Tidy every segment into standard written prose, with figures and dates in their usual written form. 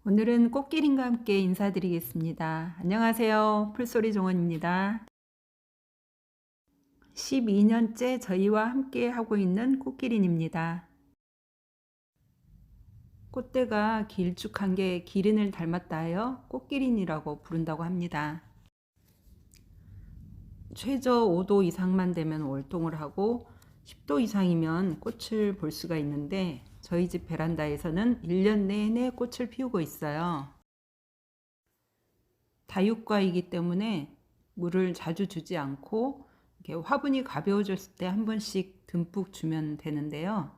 오늘은 꽃기린과 함께 인사드리겠습니다. 안녕하세요. 풀소리 종원입니다. 12년째 저희와 함께 하고 있는 꽃기린입니다. 꽃대가 길쭉한 게 기린을 닮았다 하여 꽃기린이라고 부른다고 합니다. 최저 5도 이상만 되면 월동을 하고 10도 이상이면 꽃을 볼 수가 있는데 저희 집 베란다에서는 1년 내내 꽃을 피우고 있어요. 다육과이기 때문에 물을 자주 주지 않고 이렇게 화분이 가벼워졌을 때 한 번씩 듬뿍 주면 되는데요.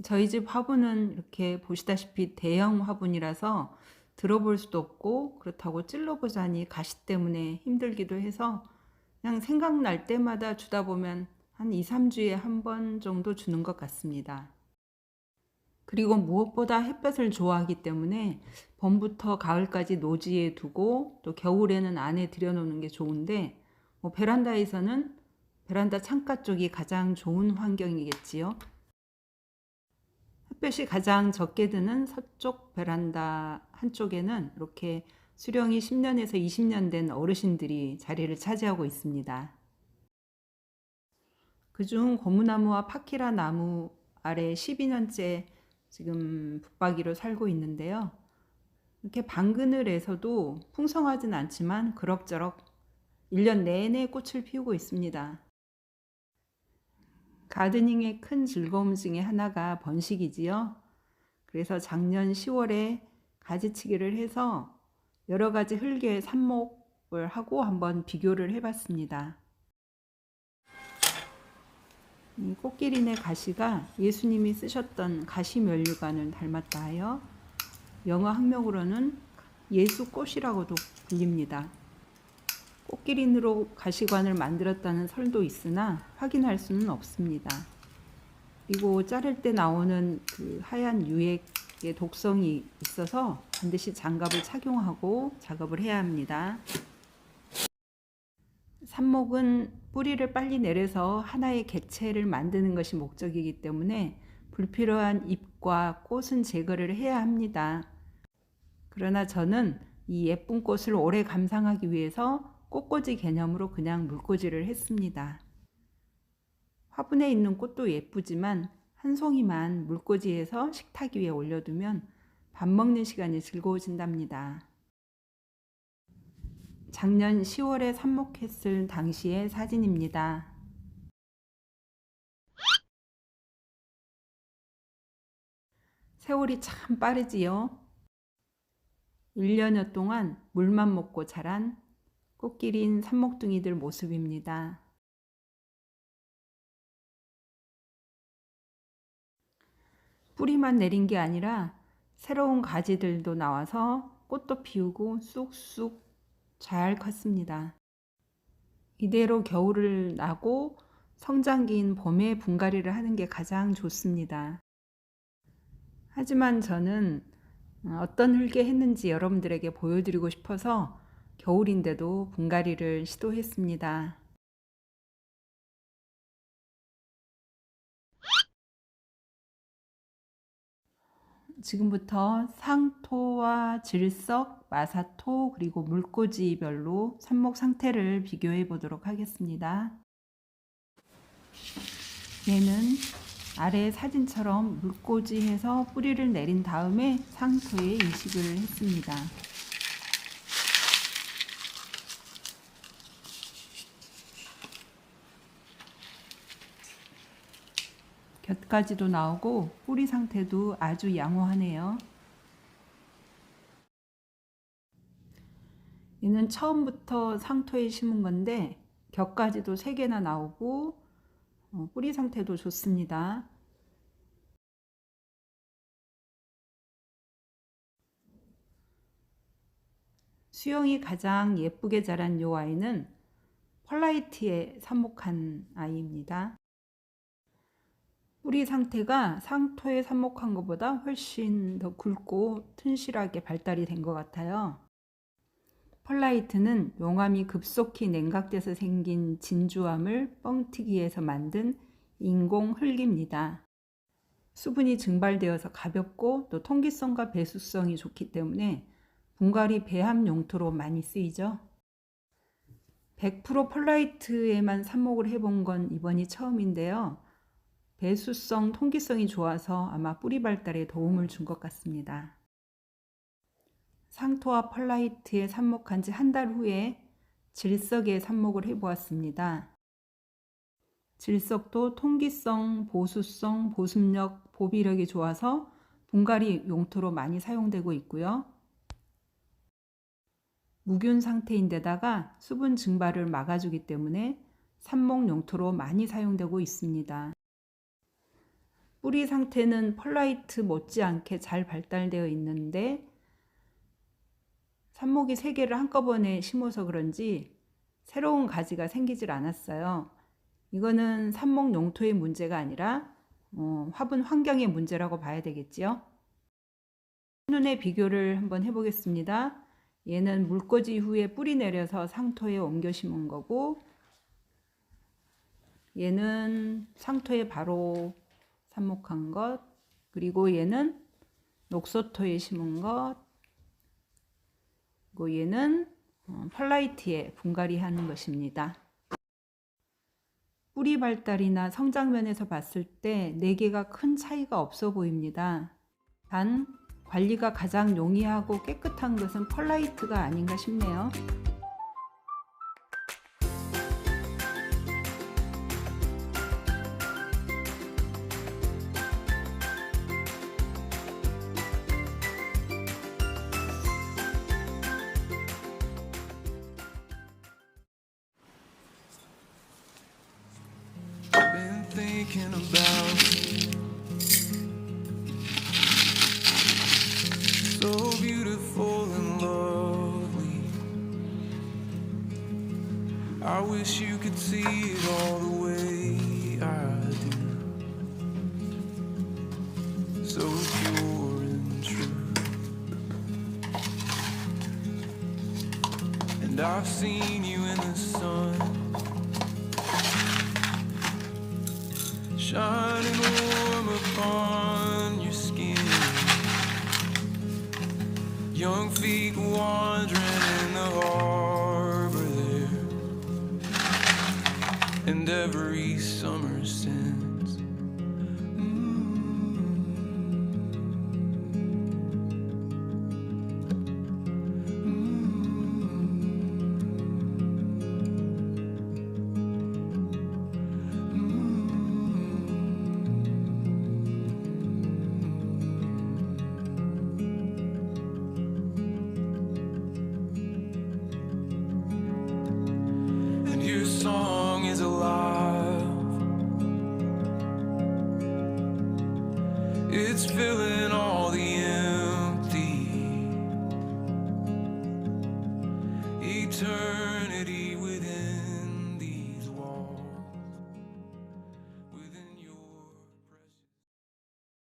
저희 집 화분은 이렇게 보시다시피 대형 화분이라서 들어볼 수도 없고 그렇다고 찔러보자니 가시 때문에 힘들기도 해서 그냥 생각날 때마다 주다 보면 한 2, 3주에 한 번 정도 주는 것 같습니다. 그리고 무엇보다 햇볕을 좋아하기 때문에 봄부터 가을까지 노지에 두고 또 겨울에는 안에 들여놓는 게 좋은데 베란다에서는 베란다 창가 쪽이 가장 좋은 환경이겠지요. 햇볕이 가장 적게 드는 서쪽 베란다 한쪽에는 이렇게 수령이 10년에서 20년 된 어르신들이 자리를 차지하고 있습니다. 그중 고무나무와 파키라 나무 아래 12년째 지금 붙박이로 살고 있는데요. 이렇게 방그늘에서도 풍성하진 않지만 그럭저럭 1년 내내 꽃을 피우고 있습니다. 가드닝의 큰 즐거움 중에 하나가 번식이지요. 그래서 작년 10월에 가지치기를 해서 여러 가지 흙에 삽목을 하고 한번 비교를 해봤습니다. 이 꽃기린의 가시가 예수님이 쓰셨던 가시면류관을 닮았다 하여 영어 학명으로는 예수꽃이라고도 불립니다. 꽃기린으로 가시관을 만들었다는 설도 있으나 확인할 수는 없습니다. 그리고 자를 때 나오는 그 하얀 유액의 독성이 있어서 반드시 장갑을 착용하고 작업을 해야 합니다. 삽목은 뿌리를 빨리 내려서 하나의 객체를 만드는 것이 목적이기 때문에 불필요한 잎과 꽃은 제거를 해야 합니다. 그러나 저는 이 예쁜 꽃을 오래 감상하기 위해서 꽃꽂이 개념으로 그냥 물꽂이를 했습니다. 화분에 있는 꽃도 예쁘지만 한 송이만 물꽂이해서 식탁 위에 올려두면 밥 먹는 시간이 즐거워진답니다. 작년 10월에 삽목했을 당시의 사진입니다. 세월이 참 빠르지요. 1년여 동안 물만 먹고 자란 꽃기린 삽목둥이들 모습입니다. 뿌리만 내린 게 아니라 새로운 가지들도 나와서 꽃도 피우고 쑥쑥 잘 컸습니다. 이대로 겨울을 나고 성장기인 봄에 분갈이를 하는 게 가장 좋습니다. 하지만 저는 어떤 흙에 했는지 여러분들에게 보여드리고 싶어서 겨울인데도 분갈이를 시도했습니다. 지금부터 상토와 질석, 마사토 그리고 물꽂이별로 삽목 상태를 비교해 보도록 하겠습니다. 얘는 아래 사진처럼 물꽂이해서 뿌리를 내린 다음에 상토에 이식을 했습니다. 곁가지도 나오고 뿌리 상태도 아주 양호하네요. 얘는 처음부터 상토에 심은 건데 곁가지도 3개나 나오고 뿌리 상태도 좋습니다. 수영이 가장 예쁘게 자란 이 아이는 펄라이트에 삽목한 아이입니다. 뿌리 상태가 상토에 삽목한 것보다 훨씬 더 굵고 튼실하게 발달이 된 것 같아요. 펄라이트는 용암이 급속히 냉각돼서 생긴 진주암을 뻥튀기해서 만든 인공 흙입니다. 수분이 증발되어서 가볍고 또 통기성과 배수성이 좋기 때문에 분갈이 배합 용토로 많이 쓰이죠. 100% 펄라이트에만 삽목을 해본 건 이번이 처음인데요. 배수성, 통기성이 좋아서 아마 뿌리 발달에 도움을 준 것 같습니다. 상토와 펄라이트에 삽목한 지 한 달 후에 질석에 삽목을 해보았습니다. 질석도 통기성, 보수성, 보습력, 보비력이 좋아서 분갈이 용토로 많이 사용되고 있고요. 무균 상태인데다가 수분 증발을 막아주기 때문에 삽목 용토로 많이 사용되고 있습니다. 뿌리 상태는 펄라이트 못지않게 잘 발달되어 있는데 삽목이 3개를 한꺼번에 심어서 그런지 새로운 가지가 생기질 않았어요. 이거는 삽목 용토의 문제가 아니라 화분 환경의 문제라고 봐야 되겠지요. 한눈에 비교를 한번 해보겠습니다. 얘는 물꽂이 후에 뿌리 내려서 상토에 옮겨 심은 거고, 얘는 상토에 바로 삽목한 것, 그리고 얘는 녹소토에 심은 것, 그리고 얘는 펄라이트에 분갈이 하는 것입니다. 뿌리 발달이나 성장면에서 봤을 때 4개가 큰 차이가 없어 보입니다. 단 관리가 가장 용이하고 깨끗한 것은 펄라이트가 아닌가 싶네요. Thinking about so beautiful and lovely. I wish you could see it all the way I do. So pure and true. And I've seen you in the sun, shining warm upon your skin. Young feet wandering in the harbor there, and every summer since. Song